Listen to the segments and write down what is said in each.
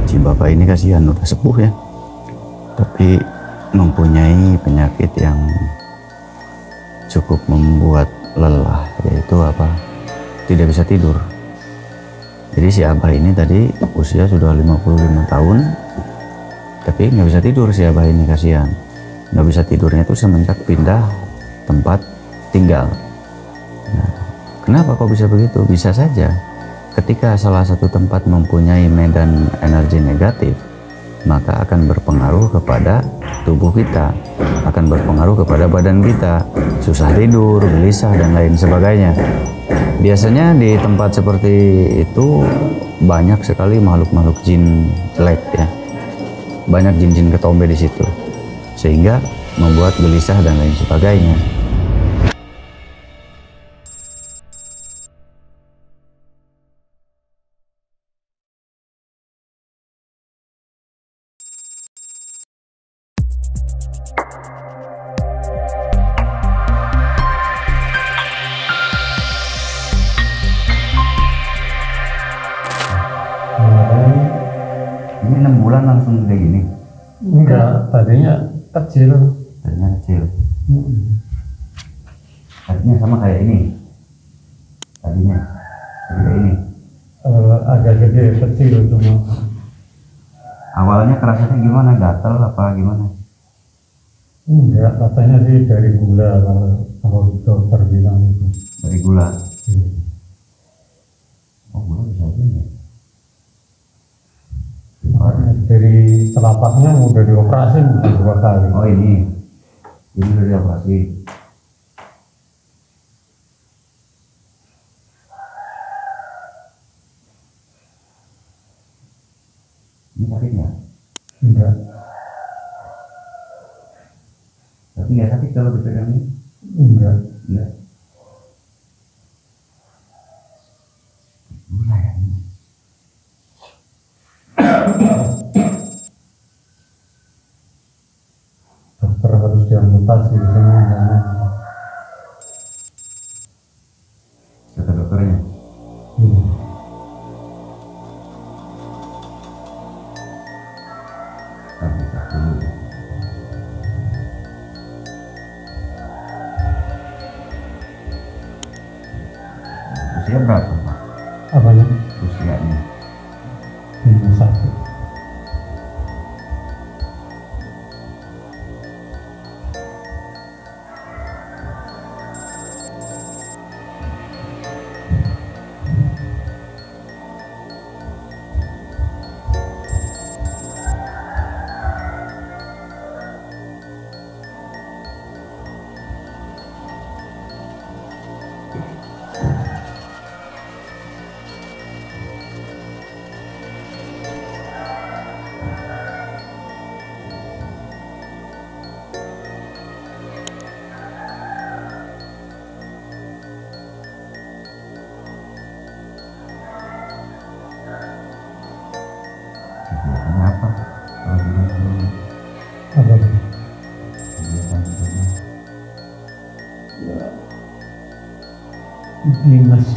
Si bapak ini kasihan udah sepuh ya, tapi mempunyai penyakit yang cukup membuat lelah, yaitu apa? Tidak bisa tidur. Jadi si abah ini tadi usia sudah 55 tahun, tapi nggak bisa tidur si abah ini, kasihan. Nggak bisa tidurnya itu semenjak pindah tempat tinggal. Nah, kenapa kok bisa begitu? Bisa saja ketika salah satu tempat mempunyai medan energi negatif, maka akan berpengaruh kepada tubuh kita, akan berpengaruh kepada badan kita, susah tidur, gelisah, dan lain sebagainya. Biasanya di tempat seperti itu banyak sekali makhluk-makhluk jin jelek ya, banyak jin-jin ketombe di situ, sehingga membuat gelisah dan lain sebagainya. Ini 6 bulan langsung kayak gini? Enggak, tadinya kecil. Tadinya kecil. Tadinya sama kayak ini. Tadinya kayak ini. Agak gede, kecil cuma. Awalnya kerasanya gimana? Gatel apa gimana? Enggak, katanya sih dari gula kalau dokter bilang itu. Dari gula. Iya. Oh, gula bisa aja ya. Dari telapaknya udah dioperasi 2 kali. Oh, ini udah dioperasi. Ini sakit nggak? Enggak. Tapi nggak sakit kalau dipegang ini? Enggak. Enggak. Gula ya ini. Dokter harus diamputasi di sini. Kata dokternya. Tapi tak dulu. Usia berapa, Pak? Apanya? Usianya? 51. Kegiatannya apa? Kalau dulu Apa? kegiatan dulu. Dinas.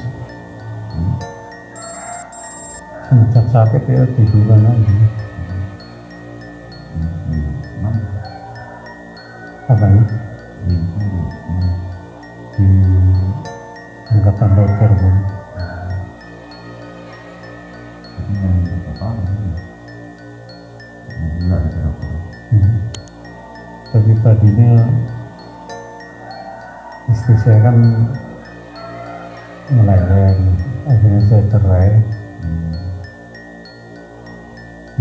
Sejak sakit ya tiduran aja. Mana? Apanya? Di Di angkatan laut Cirebon. tapi yang apa? Gula kata dokter. Tapi tadinya istri saya kan meleleh, akhirnya saya cerai.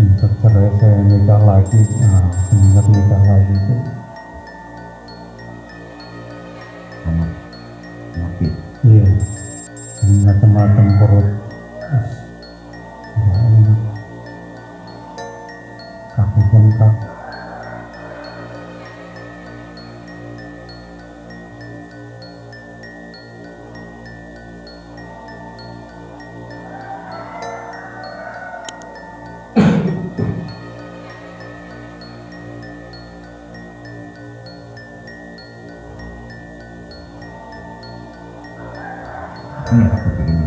Untuk cerai saya nikah lagi. Nah, semenjak nikah lagi itu Sama penyakit. iya, macam-macam perut. Terus, nggak enak. Kaki bengkak. Ini takut begini.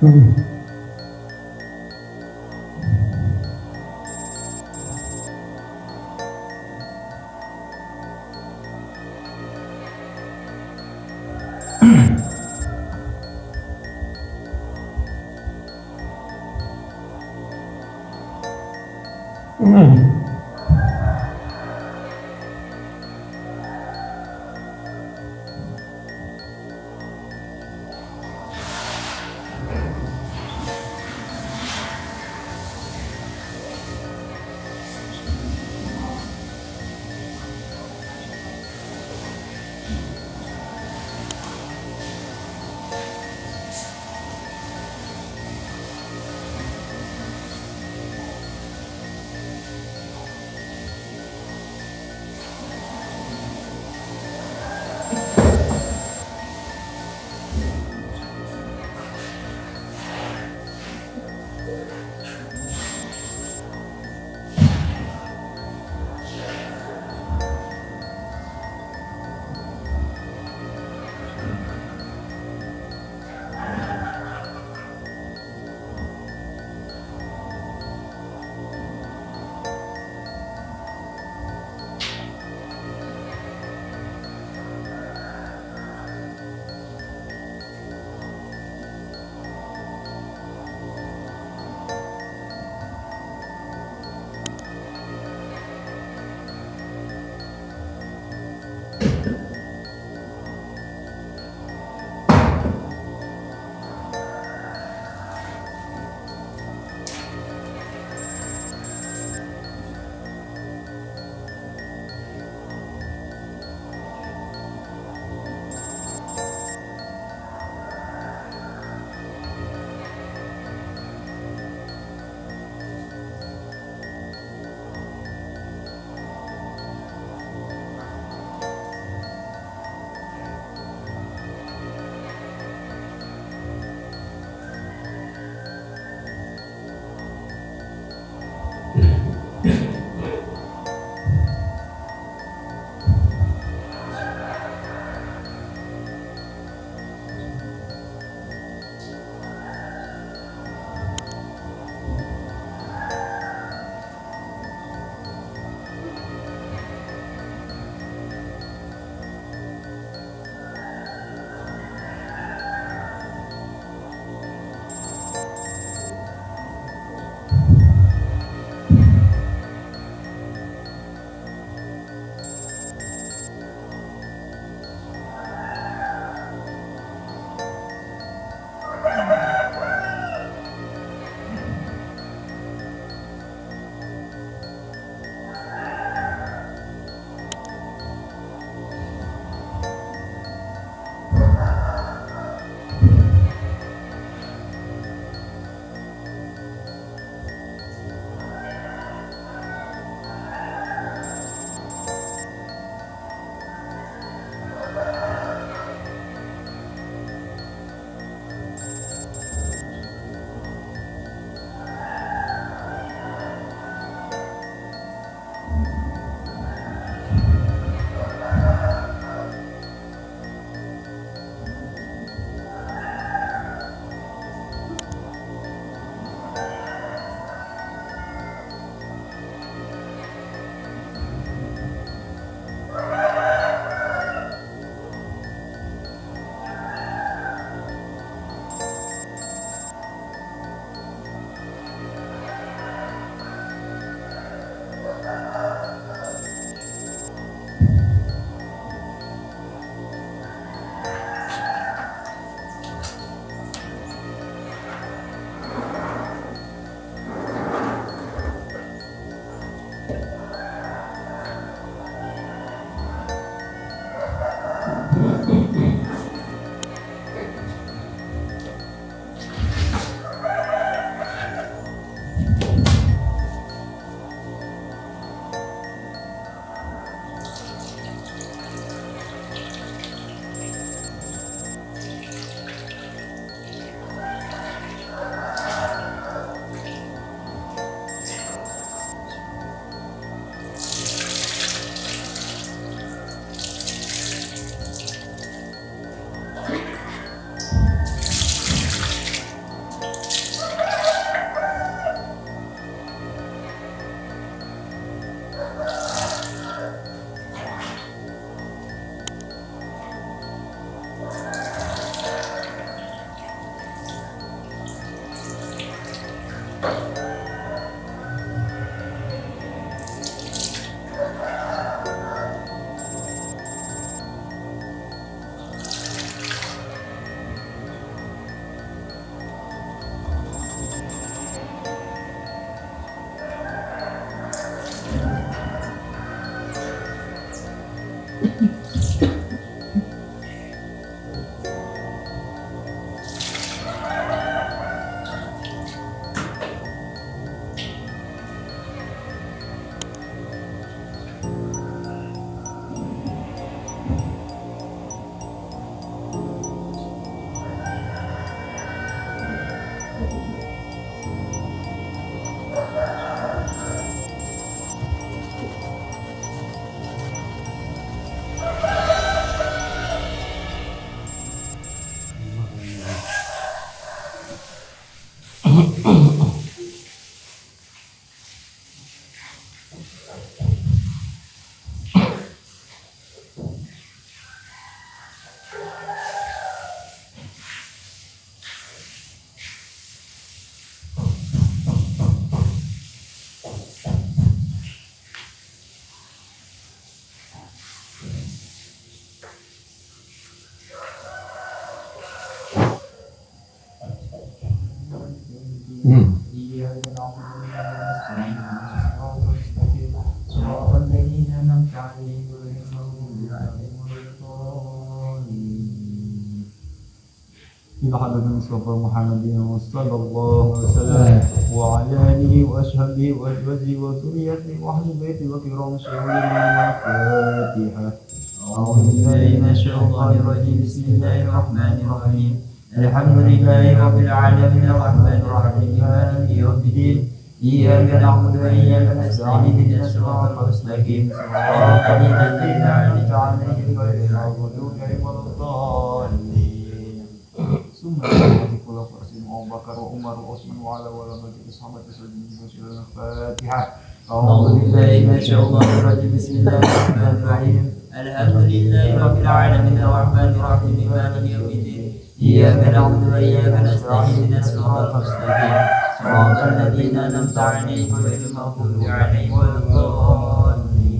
Hmm. Hmm. إياك نعبد وإياك نستعين صراط الذين أنعمت عليهم غير المغضوب عليهم ولا الضالين. إلى حضرة المصطفى محمد صلى الله عليه وسلم وعلى آله وأصحابه وأزواجه وذريته وأهل بيته وكرام شهوده الفاتحة. أعوذ بالله من الشيطان الرجيم بسم الله الرحمن الرحيم الحمد لله رب العالمين الرحمن الرحيم مالك يوم الدين إياك نعبد وإياك نستعين اهدنا الصراط المستقيم صراط الذين أنعمت عليهم غير المغضوب عليهم ولا الضالين. ثم خلفاء أبو بكر وعمر وعثمان وعلى بقية الصحابة رضوان الفاتحة. أعوذ بالله من الشيطان الرجيم بسم الله الرحمن الرحيم الحمد لله رب العالمين الرحمن الرحيم مالك يوم الدين إياك نعبد وإياك نستعين اهدنا الصراط المستقيم صراط الذين أنعمت عليهم غير المغضوب عليهم ولا الضالين.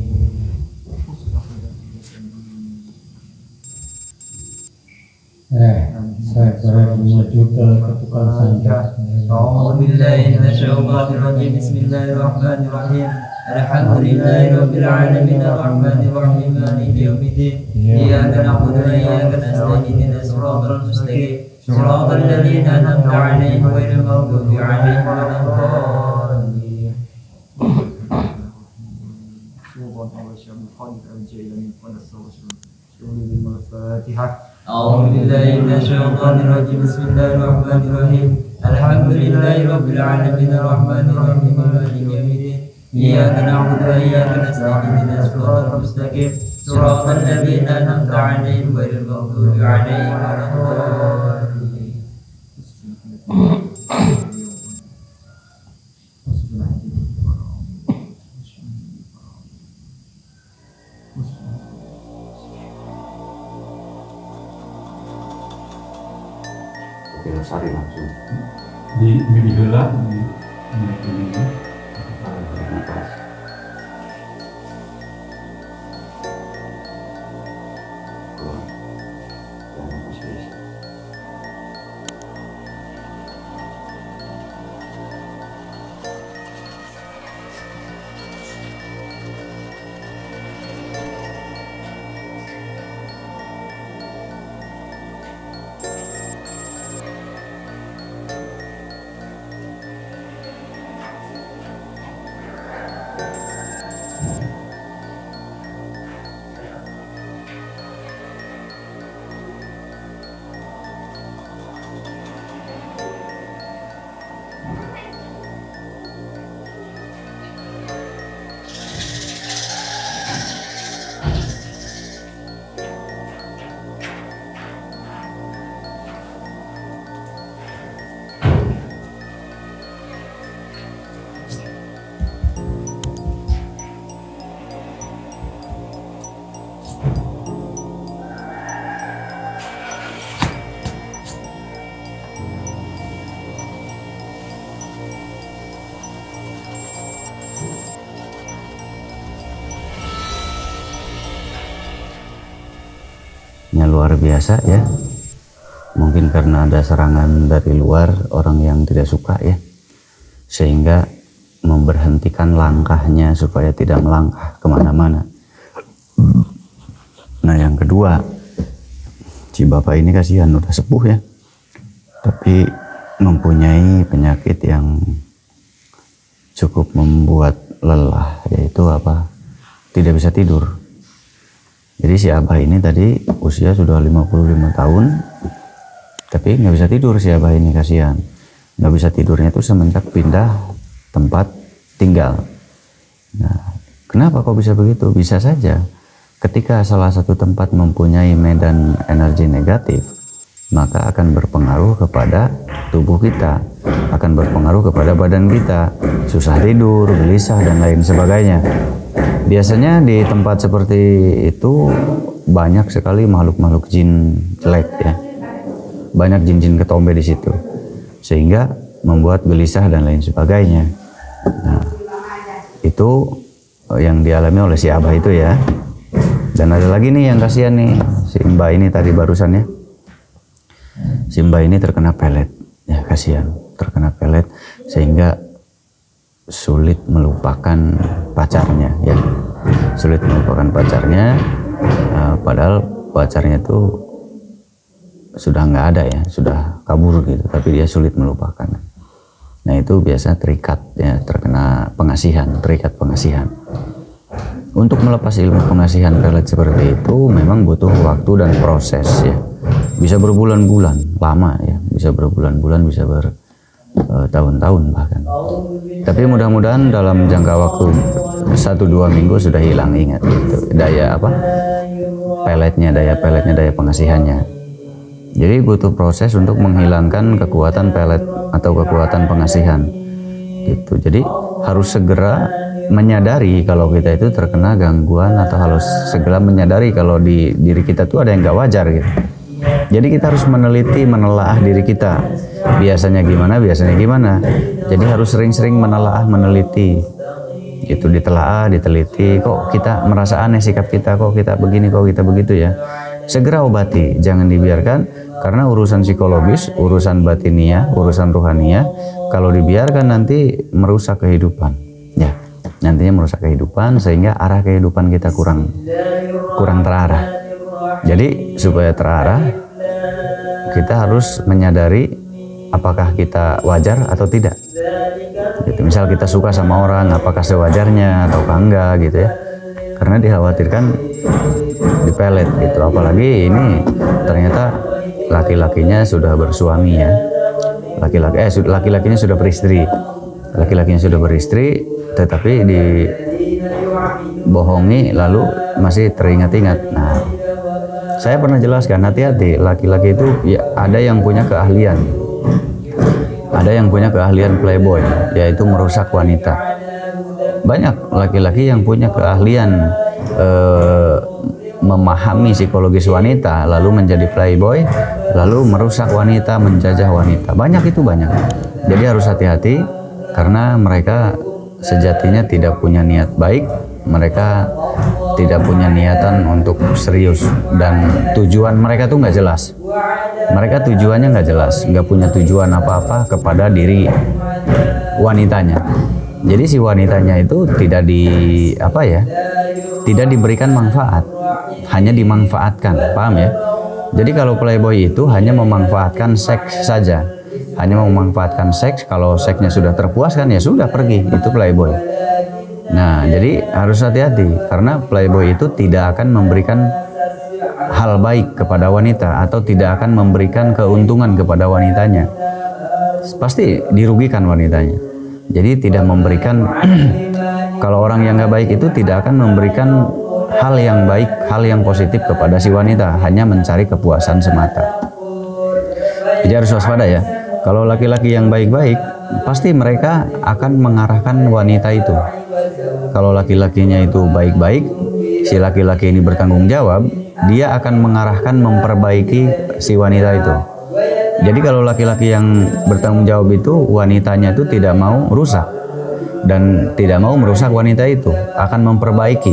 Saya menuju ke ketukan sanjak. أعوذ بالله من الشيطان الرجيم بسم الله الرحمن الرحيم الحمد لله رب العالمين الرحمن الرحيم مالك يوم الدين إياك نعبد وإياك نستعين اهدنا الصراط المستقيم صراط الذين أنعمت عليهم غير المغضوب عليهم ولا الضالين. أعوذ بالله من الشيطان الرجيم بسم الله الرحمن الرحيم الحمد لله رب العالمين الرحمن الرحيم مالك يوم الدين إياك نعبد وإياك نستعين اهدنا الصراط المستقيم صراط الذين أنعمت عليهم غير المغضوب عليهم ولا الضالين. Sari langsung Di Bibilah di nafas. Keluar. Dan nafas biasa. Luar biasa ya, mungkin karena ada serangan dari luar, orang yang tidak suka ya, sehingga memberhentikan langkahnya supaya tidak melangkah kemana-mana. Nah yang kedua, si bapak ini kasihan udah sepuh ya, tapi mempunyai penyakit yang cukup membuat lelah, yaitu apa? Tidak bisa tidur. Jadi si abah ini tadi usia sudah 55 tahun, tapi nggak bisa tidur si abah ini, kasihan. Nggak bisa tidurnya itu semenjak pindah tempat tinggal. Nah, kenapa kok bisa begitu? Bisa saja ketika salah satu tempat mempunyai medan energi negatif, maka akan berpengaruh kepada tubuh kita, akan berpengaruh kepada badan kita, susah tidur, gelisah, dan lain sebagainya. Biasanya di tempat seperti itu banyak sekali makhluk-makhluk jin jelek ya, banyak jin-jin ketombe di situ, sehingga membuat gelisah dan lain sebagainya. Nah, itu yang dialami oleh si abah itu ya. Dan ada lagi nih yang kasihan nih, si mbak ini tadi barusan ya, si mbak ini terkena pelet ya kasihan terkena pelet sehingga sulit melupakan pacarnya ya, sulit melupakan pacarnya, padahal pacarnya itu sudah nggak ada ya, sudah kabur gitu, tapi dia sulit melupakan. Nah itu biasa terikat ya, terkena pengasihan, terikat pengasihan. Untuk melepas ilmu pengasihan pelet seperti itu memang butuh waktu dan proses ya, bisa berbulan-bulan, lama ya, bisa berbulan-bulan, bisa bertahun-tahun bahkan. Tapi mudah-mudahan dalam jangka waktu 1-2 minggu sudah hilang, ingat gitu, daya peletnya, daya pengasihannya. Jadi butuh proses untuk menghilangkan kekuatan pelet atau kekuatan pengasihan gitu. Jadi harus segera menyadari kalau kita itu terkena gangguan, atau harus segera menyadari kalau di diri kita tuh ada yang gak wajar gitu. Jadi kita harus meneliti, menelaah diri kita. Biasanya gimana, biasanya gimana. Jadi harus sering-sering menelaah, meneliti. Itu ditelaah, diteliti. Kok kita merasa aneh sikap kita, kok kita begini, kok kita begitu ya. Segera obati, jangan dibiarkan, karena urusan psikologis, urusan batiniah, urusan ruhaniah, kalau dibiarkan nanti merusak kehidupan. Ya, nantinya merusak kehidupan sehingga arah kehidupan kita kurang terarah. Jadi supaya terarah, kita harus menyadari apakah kita wajar atau tidak. Gitu. Misal kita suka sama orang, apakah sewajarnya ataukah enggak gitu ya. Karena dikhawatirkan dipelet gitu. Apalagi ini ternyata laki-lakinya sudah bersuami ya. Laki-lakinya sudah beristri. Laki-lakinya sudah beristri, tetapi dibohongi lalu masih teringat-ingat. Nah, saya pernah jelaskan, hati-hati, laki-laki itu ya, ada yang punya keahlian. Ada yang punya keahlian playboy, yaitu merusak wanita. Banyak laki-laki yang punya keahlian memahami psikologis wanita, lalu menjadi playboy, lalu merusak wanita, menjajah wanita. Banyak itu, banyak. Jadi harus hati-hati, karena mereka sejatinya tidak punya niat baik. Mereka tidak punya niatan untuk serius, dan tujuan mereka tuh nggak jelas. Mereka tujuannya nggak jelas, nggak punya tujuan apa-apa kepada diri wanitanya. Jadi si wanitanya itu tidak diberikan manfaat, hanya dimanfaatkan, paham ya? Jadi kalau playboy itu hanya memanfaatkan seks saja, hanya memanfaatkan seks. Kalau seksnya sudah terpuaskan ya sudah, pergi, itu playboy. Nah, jadi harus hati-hati, karena playboy itu tidak akan memberikan hal baik kepada wanita, atau tidak akan memberikan keuntungan kepada wanitanya. Pasti dirugikan wanitanya. Jadi tidak memberikan kalau orang yang nggak baik itu tidak akan memberikan hal yang baik, hal yang positif kepada si wanita, hanya mencari kepuasan semata. Jadi harus waspada ya. Kalau laki-laki yang baik-baik, pasti mereka akan mengarahkan wanita itu. Kalau laki-lakinya itu baik-baik, si laki-laki ini bertanggung jawab, dia akan mengarahkan, memperbaiki si wanita itu. Jadi kalau laki-laki yang bertanggung jawab itu, wanitanya itu tidak mau rusak dan tidak mau merusak wanita itu, akan memperbaiki.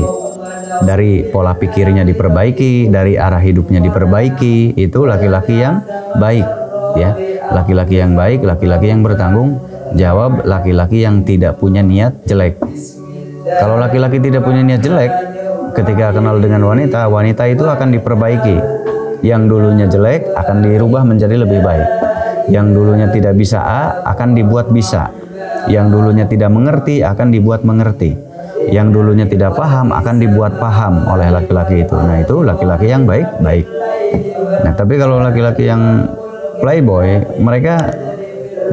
Dari pola pikirnya diperbaiki, dari arah hidupnya diperbaiki, itu laki-laki yang baik ya. Laki-laki yang baik, laki-laki yang bertanggung jawab, laki-laki yang tidak punya niat jelek. Kalau laki-laki tidak punya niat jelek, ketika kenal dengan wanita, wanita itu akan diperbaiki. Yang dulunya jelek akan dirubah menjadi lebih baik. Yang dulunya tidak bisa A akan dibuat bisa. Yang dulunya tidak mengerti akan dibuat mengerti. Yang dulunya tidak paham akan dibuat paham oleh laki-laki itu. Nah, itu laki-laki yang baik-baik. Nah, tapi kalau laki-laki yang playboy, mereka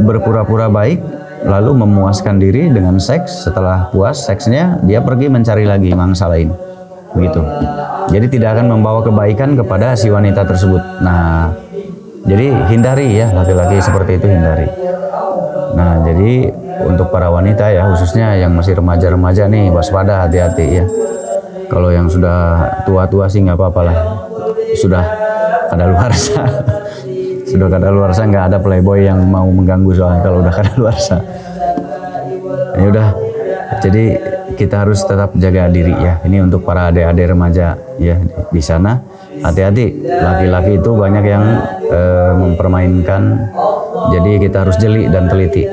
berpura-pura baik, lalu memuaskan diri dengan seks. Setelah puas seksnya, dia pergi mencari lagi mangsa lain. Begitu. Jadi tidak akan membawa kebaikan kepada si wanita tersebut. Nah, jadi hindari ya, laki-laki seperti itu hindari. Nah, jadi untuk para wanita ya, khususnya yang masih remaja-remaja nih, waspada, hati-hati ya. Kalau yang sudah tua-tua sih nggak apa-apa lah, sudah kadaluarsa. Sudah kadaluarsa, nggak ada playboy yang mau mengganggu soalnya kalau udah kadaluarsa. Ya udah, jadi kita harus tetap jaga diri ya. Ini untuk para adik-adik remaja ya di sana. Hati-hati, laki-laki itu banyak yang mempermainkan Jadi kita harus jeli dan teliti.